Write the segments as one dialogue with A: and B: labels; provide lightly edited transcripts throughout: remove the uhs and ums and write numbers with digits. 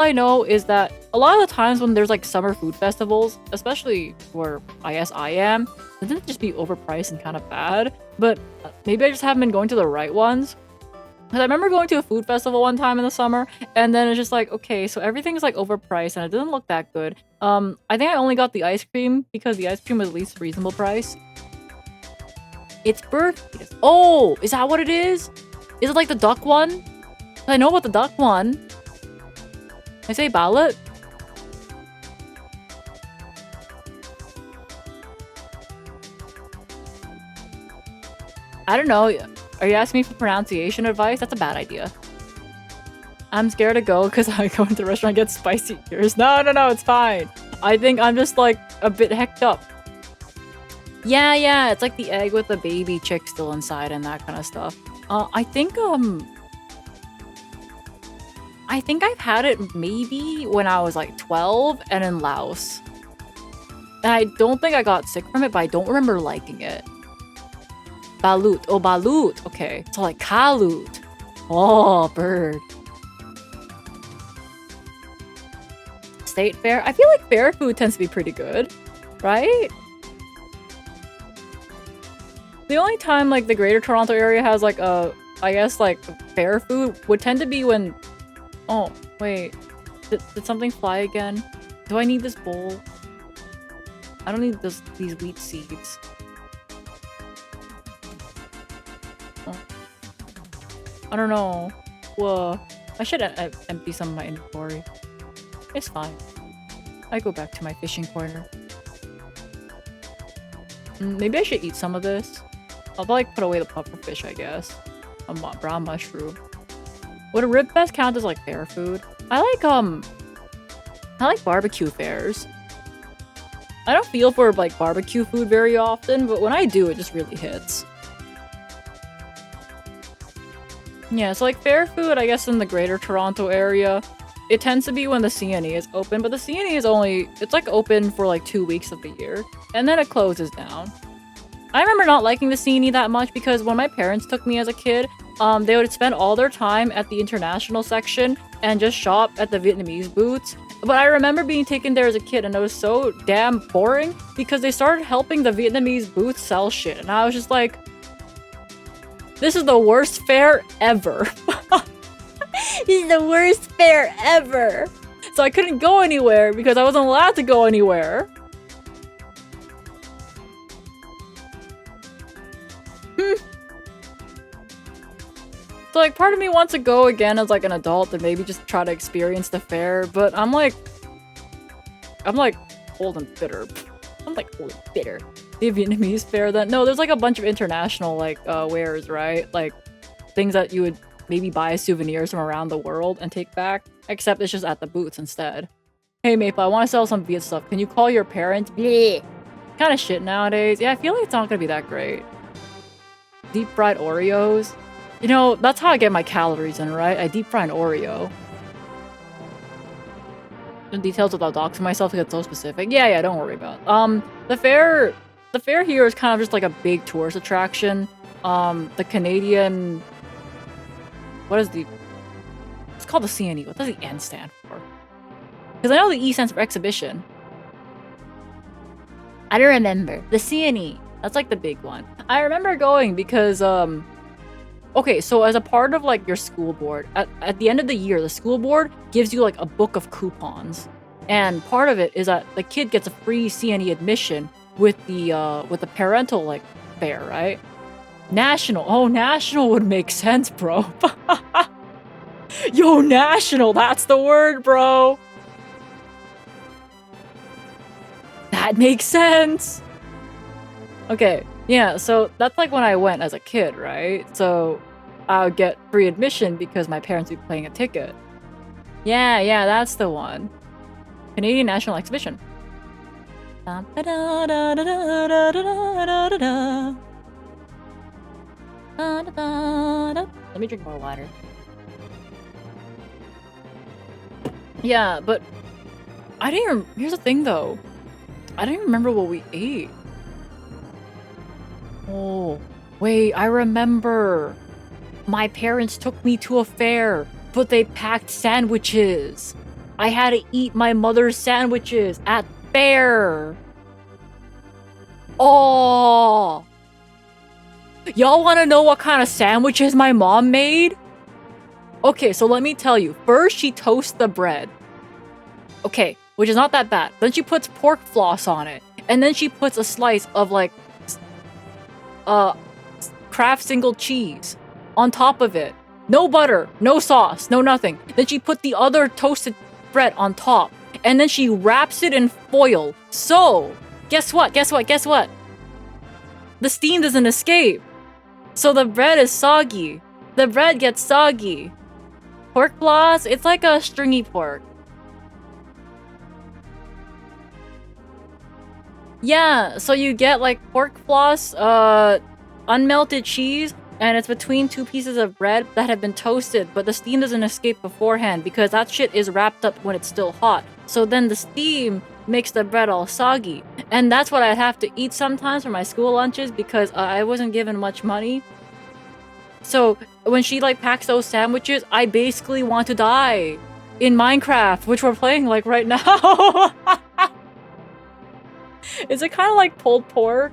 A: I know is that a lot of the times when there's like summer food festivals, especially where I guess I am, it tends to just be overpriced and kind of bad. But maybe I just haven't been going to the right ones. Because I remember going to a food festival one time in the summer, and then it's just like, okay, so everything's like overpriced and it doesn't look that good. I think I only got the ice cream because the ice cream was at least reasonable price. It's bird fetus. Oh, is that what it is? Is it like the duck one? I know about the duck one. I say ballot. I don't know. Are you asking me for pronunciation advice? That's a bad idea. I'm scared to go because I go into the restaurant and get spicy ears. No, it's fine. I think I'm just like a bit hecked up. Yeah, it's like the egg with the baby chick still inside and that kind of stuff. I think I've had it maybe when I was like 12 and in Laos. And I don't think I got sick from it, but I don't remember liking it. Balut. Oh, balut. Okay. So like kalut. Oh, bird. State fair. I feel like fair food tends to be pretty good, right? The only time like the Greater Toronto area has like I guess like fair food would tend to be when... Oh, wait. Did something fly again? Do I need this bowl? I don't need these wheat seeds. Oh. I don't know. Whoa. I should empty some of my inventory. It's fine. I go back to my fishing corner. Maybe I should eat some of this. I'll like put away the puffer fish, I guess. A brown mushroom. Would a rib fest count as like fair food? I like barbecue fairs. I don't feel for like barbecue food very often, but when I do, it just really hits. Yeah, so like fair food, I guess in the Greater Toronto area, it tends to be when the CNE is open, but the CNE is it's like open for like 2 weeks of the year, and then it closes down. I remember not liking the CNE that much because when my parents took me as a kid, they would spend all their time at the international section and just shop at the Vietnamese booths. But I remember being taken there as a kid and it was so damn boring because they started helping the Vietnamese booths sell shit. And I was just like, this is the worst fair ever. This is the worst fair ever. So I couldn't go anywhere because I wasn't allowed to go anywhere. So like part of me wants to go again as like an adult and maybe just try to experience the fair, but I'm like old and bitter. I'm like old and bitter. The Vietnamese fair then no, there's like a bunch of international like wares, right? Like things that you would maybe buy as souvenirs from around the world and take back, except it's just at the booths instead. Hey Maple, I want to sell some Viet stuff. Can you call your parents? Bleh. Kind of shit nowadays. Yeah, I feel like it's not gonna be that great. Deep fried Oreos. You know, that's how I get my calories in, right? I deep fry an Oreo. The details without doxing myself to get so specific. Yeah, don't worry about it. The fair here is kind of just like a big tourist attraction. The Canadian... It's called the CNE. What does the N stand for? Because I know the E stands for exhibition. I don't remember. The CNE. That's like the big one. I remember going because, okay, so as a part of like your school board, at the end of the year, the school board gives you like a book of coupons. And part of it is that the kid gets a free CNE admission with the parental like fare, right? National. Oh, national would make sense, bro. Yo, national, that's the word, bro. That makes sense. Okay, yeah, so that's like when I went as a kid, right? So I would get free admission because my parents would be paying a ticket. Yeah, that's the one. Canadian National Exhibition. Let me drink more water. Yeah, but I didn't. Here's the thing, though. I didn't remember what we ate. Oh, wait, I remember. My parents took me to a fair, but they packed sandwiches. I had to eat my mother's sandwiches at fair. Oh. Y'all want to know what kind of sandwiches my mom made? Okay, so let me tell you. First, she toasts the bread. Okay, which is not that bad. Then she puts pork floss on it. And then she puts a slice of, like, Kraft single cheese on top of it. No butter, no sauce, no nothing. Then she put the other toasted bread on top. And then she wraps it in foil. So, guess what? The steam doesn't escape. So the bread is soggy. The bread gets soggy. Pork floss, it's like a stringy pork. Yeah, so you get like pork floss, unmelted cheese, and it's between two pieces of bread that have been toasted, but the steam doesn't escape beforehand because that shit is wrapped up when it's still hot. So then the steam makes the bread all soggy. And that's what I'd have to eat sometimes for my school lunches because I wasn't given much money. So when she like packs those sandwiches, I basically want to die in Minecraft, which we're playing like right now. Is it kind of like pulled pork?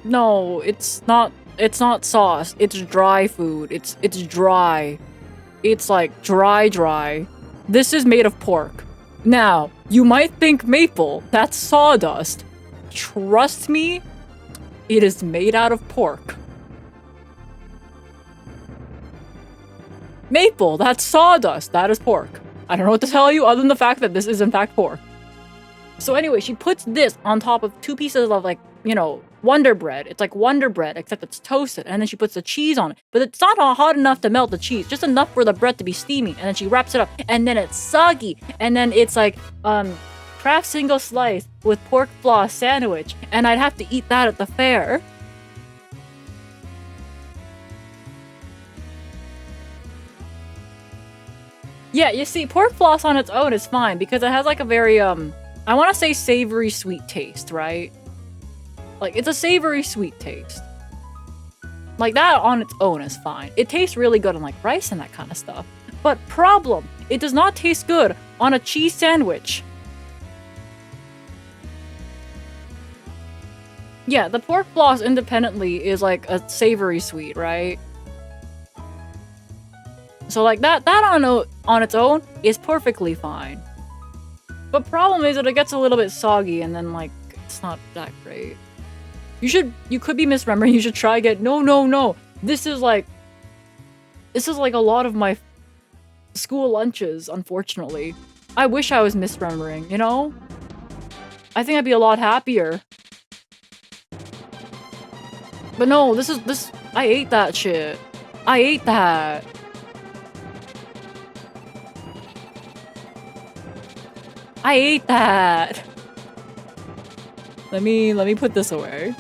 A: No, it's not sauce. It's dry food. It's dry. It's like dry. This is made of pork. Now, you might think maple, that's sawdust. Trust me, it is made out of pork. Maple, that's sawdust, that is pork. I don't know what to tell you other than the fact that this is in fact pork. So anyway, she puts this on top of two pieces of like, you know, Wonder Bread. It's like Wonder Bread, except it's toasted. And then she puts the cheese on it. But it's not hot enough to melt the cheese. Just enough for the bread to be steamy. And then she wraps it up. And then it's soggy. And then it's like, Kraft single slice with pork floss sandwich. And I'd have to eat that at the fair. Yeah, you see, pork floss on its own is fine. Because it has like a very, I want to say savory sweet taste, right? Like, it's a savory sweet taste. Like, that on its own is fine. It tastes really good on, like, rice and that kind of stuff. But problem, it does not taste good on a cheese sandwich. Yeah, the pork floss independently is, like, a savory sweet, right? So, like, that on its own is perfectly fine. But problem is that it gets a little bit soggy and then, like, it's not that great. You could be misremembering. You should try again. No. This is like a lot of my school lunches, unfortunately. I wish I was misremembering, you know? I think I'd be a lot happier. But no, I ate that shit. I ate that. I ate that. Let me put this away.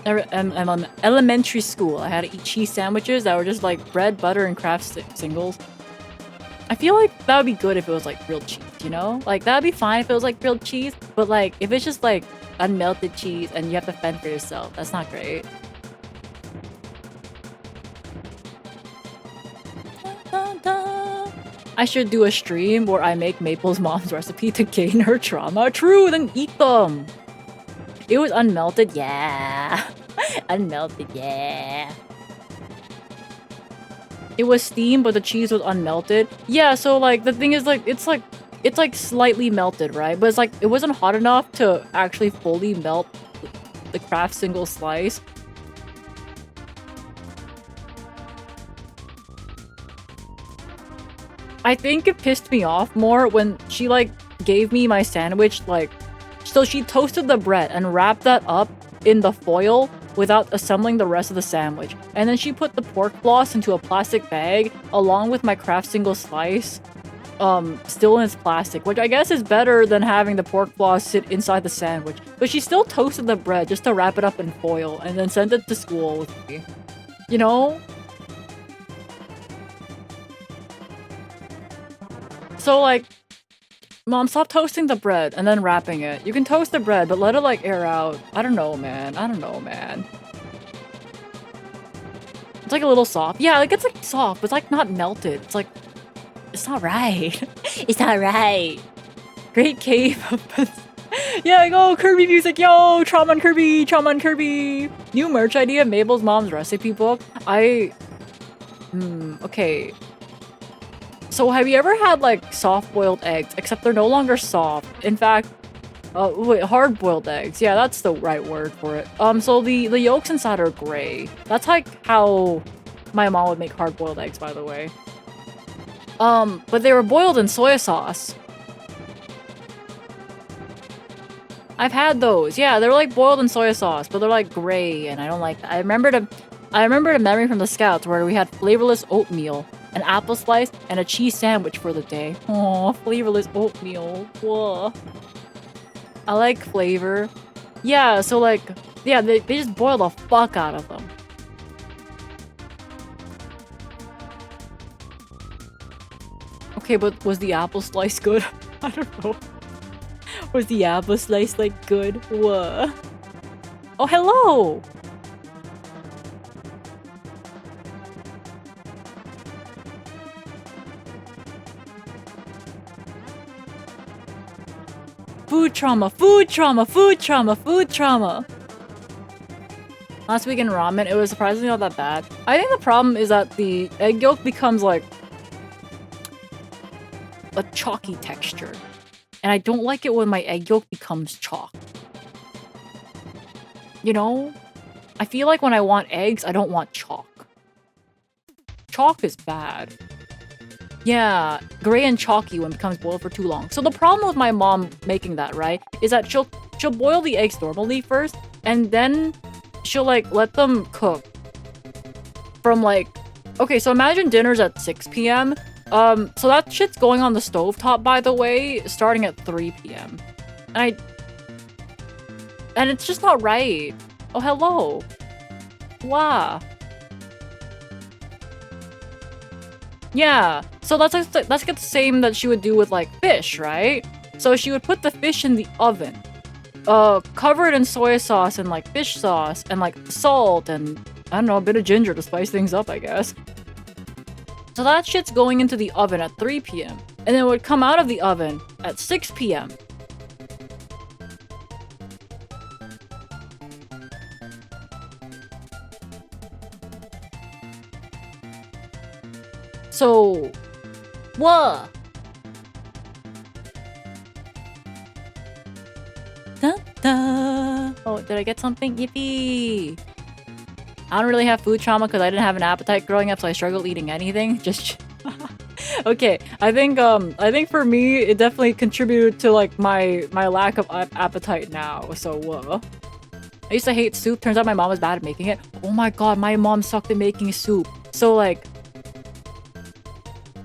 A: I'm on elementary school. I had to eat cheese sandwiches that were just like bread, butter, and Kraft singles. I feel like that would be good if it was like real cheese, you know? Like that would be fine if it was like real cheese, but like if it's just like unmelted cheese and you have to fend for yourself, that's not great. I should do a stream where I make Maple's mom's recipe to gain her trauma. True, then eat them. It was unmelted, yeah. Unmelted, yeah. It was steamed, but the cheese was unmelted. Yeah, so like the thing is like it's like slightly melted, right? But it's like it wasn't hot enough to actually fully melt the Kraft single slice. I think it pissed me off more when she like gave me my sandwich, like, so she toasted the bread and wrapped that up in the foil without assembling the rest of the sandwich. And then she put the pork floss into a plastic bag along with my Kraft single slice, still in its plastic, which I guess is better than having the pork floss sit inside the sandwich. But she still toasted the bread just to wrap it up in foil and then sent it to school with me. You know? So like, Mom, stop toasting the bread and then wrapping it. You can toast the bread, but let it like air out. I don't know, man. I don't know, man. It's like a little soft. Yeah, like it's like soft, but it's like not melted. It's like, it's not right. It's not right. Great cave. Yeah, go Kirby music, yo! Trauma on Kirby, Trauma on Kirby. New merch idea, Mabel's mom's recipe book. Okay. So have you ever had like soft-boiled eggs? Except they're no longer soft. In fact, wait, hard-boiled eggs. Yeah, that's the right word for it. So the yolks inside are gray. That's like how my mom would make hard-boiled eggs, by the way. But they were boiled in soy sauce. I've had those. Yeah, they're like boiled in soy sauce, but they're like gray, and I don't like that. I remember a memory from the Scouts where we had flavorless oatmeal, an apple slice, and a cheese sandwich for the day. Oh, flavorless oatmeal. Whoa. I like flavor. Yeah, so like, yeah, they just boil the fuck out of them. Okay, but was the apple slice good? I don't know. Was the apple slice like good? Whoa. Oh, hello! Food trauma, food trauma, food trauma, food trauma. Last week in ramen, it was surprisingly not that bad. I think the problem is that the egg yolk becomes like a chalky texture. And I don't like it when my egg yolk becomes chalk. You know? I feel like when I want eggs, I don't want chalk. Chalk is bad. Yeah, gray and chalky when it becomes boiled for too long. So the problem with my mom making that, right, is that she'll boil the eggs normally first, and then she'll like let them cook from like, okay, so imagine dinner's at 6 p.m. So that shit's going on the stovetop, by the way, starting at 3 p.m. And it's just not right. Oh, hello. Wow. Yeah, so that's like the same that she would do with like fish, right? So she would put the fish in the oven, cover it in soy sauce and like fish sauce and like salt and I don't know, a bit of ginger to spice things up, I guess. So that shit's going into the oven at 3 p.m. and then it would come out of the oven at 6 p.m. So, what? Da-da. Oh, did I get something? Yippee! I don't really have food trauma because I didn't have an appetite growing up, so I struggled eating anything. Just okay. I think for me, it definitely contributed to like my lack of appetite now. So, I used to hate soup. Turns out my mom was bad at making it. Oh my god, my mom sucked at making soup. So like,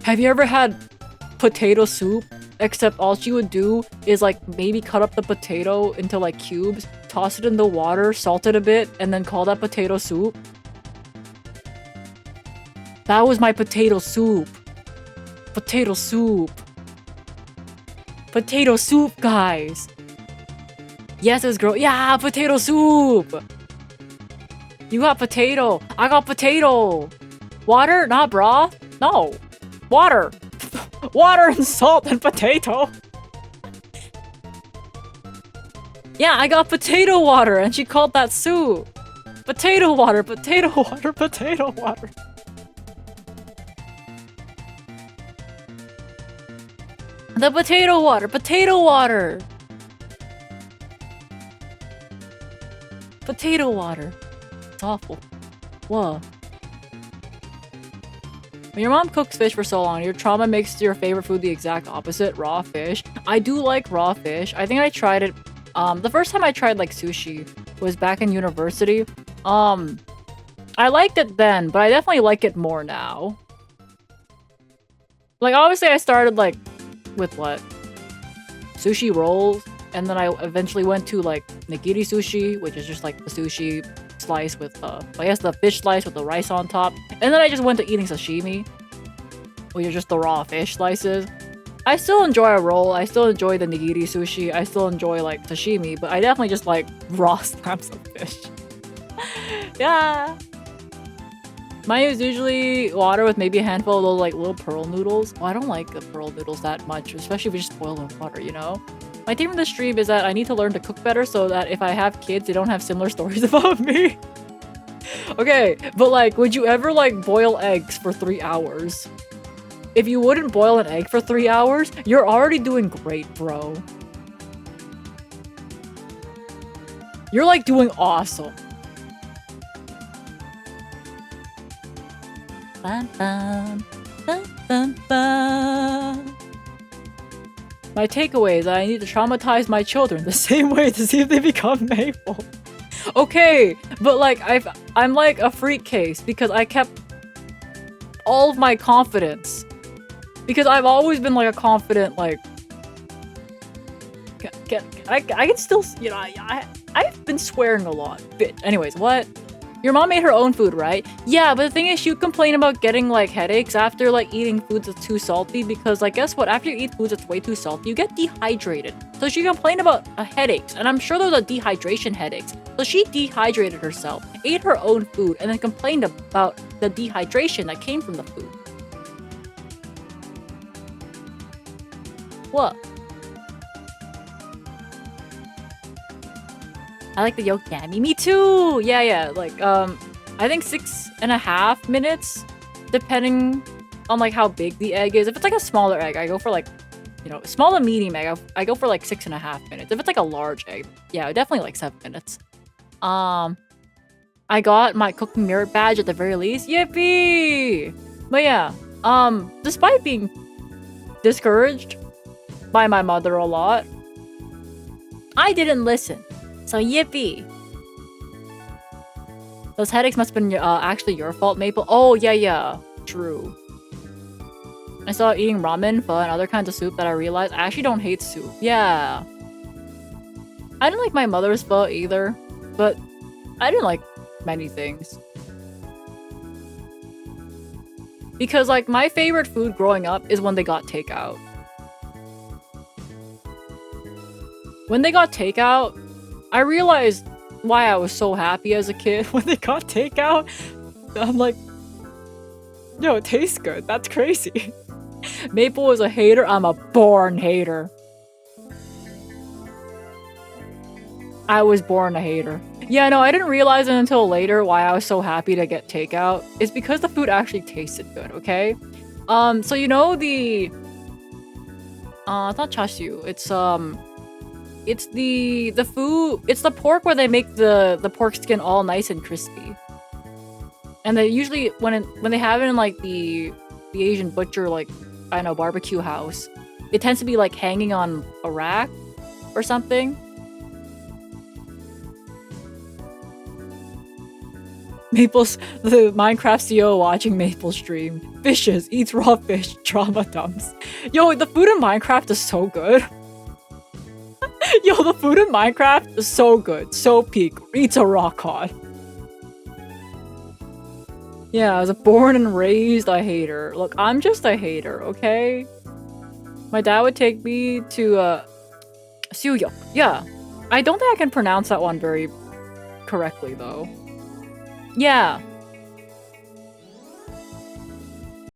A: have you ever had potato soup? Except all she would do is like maybe cut up the potato into like cubes, toss it in the water, salt it a bit, and then call that potato soup. That was my potato soup. Potato soup. Potato soup, guys. Yes, it's gross. Yeah, potato soup. You got potato. I got potato. Water, not broth. No. Water. Water and salt and potato. Yeah, I got potato water and she called that soup. Potato water, potato water, potato water. The potato water, potato water. Potato water. It's awful. Whoa. When your mom cooks fish for so long, your trauma makes your favorite food the exact opposite, raw fish. I do like raw fish. I think I tried it, the first time I tried like sushi was back in university. I liked it then, but I definitely like it more now. Like, obviously I started like, with what? Sushi rolls, and then I eventually went to like nigiri sushi, which is just like the sushi slice with I guess the fish slice with the rice on top, and then I just went to eating sashimi, which is just the raw fish slices. I still enjoy a roll. I still enjoy the nigiri sushi. I still enjoy like sashimi, but I definitely just like raw slabs of fish. Yeah. Mine is usually water with maybe a handful of those like little pearl noodles. Oh, I don't like the pearl noodles that much, especially if we just boil them in water, you know? My theme in the stream is that I need to learn to cook better so that if I have kids, they don't have similar stories about me. Okay, but like, would you ever like boil eggs for 3 hours? If you wouldn't boil an egg for 3 hours, you're already doing great, bro. You're like doing awesome. Bum, bum, bum, bum, bum. My takeaway is that I need to traumatize my children the same way to see if they become Maple. Okay, but like I'm like a freak case because I kept all of my confidence. Because I've always been like a confident like I can still, you know, I've been swearing a lot. Bitch. Anyways, what? Your mom made her own food, right? Yeah, but the thing is, you complain about getting like headaches after like eating foods that's too salty because like guess what? After you eat foods that's way too salty, you get dehydrated. So she complained about headaches, and I'm sure those are dehydration headaches. So she dehydrated herself, ate her own food, and then complained about the dehydration that came from the food. What? I like the Yokami. Me too! Yeah. Like, I think 6.5 minutes, depending on, like, how big the egg is. If it's, like, a smaller egg, I go for, like, you know, small to medium egg, I go for, like, 6.5 minutes. If it's, like, a large egg, yeah, definitely, like, 7 minutes. I got my cooking merit badge at the very least. Yippee! But yeah, despite being discouraged by my mother a lot, I didn't listen. So yippee. Those headaches must have been actually your fault, Maple. Oh, yeah. True. I started eating ramen, pho, and other kinds of soup that I realized I actually don't hate soup. Yeah. I didn't like my mother's pho either, but I didn't like many things. Because, like, my favorite food growing up is when they got takeout. When they got takeout, I realized why I was so happy as a kid when they got takeout. I'm like, yo, it tastes good. That's crazy. Maple was a hater. I'm a born hater. I was born a hater. Yeah, no, I didn't realize it until later why I was so happy to get takeout. It's because the food actually tasted good, okay? So you know the... it's not chashu. It's the food... It's the pork where they make the pork skin all nice and crispy. And they usually, when they have it in, like, the Asian butcher, like, I don't know, barbecue house, it tends to be, like, hanging on a rack or something. Maple's the Minecraft CEO watching Maple stream. Fishes, eats raw fish, trauma dumps. Yo, the food in Minecraft is so good. Yo, the food in Minecraft is so good. So peak. Eats a raw cod. Yeah, I was born and raised a hater. Look, I'm just a hater, okay? My dad would take me to, Suyok. Yeah. I don't think I can pronounce that one very correctly, though. Yeah.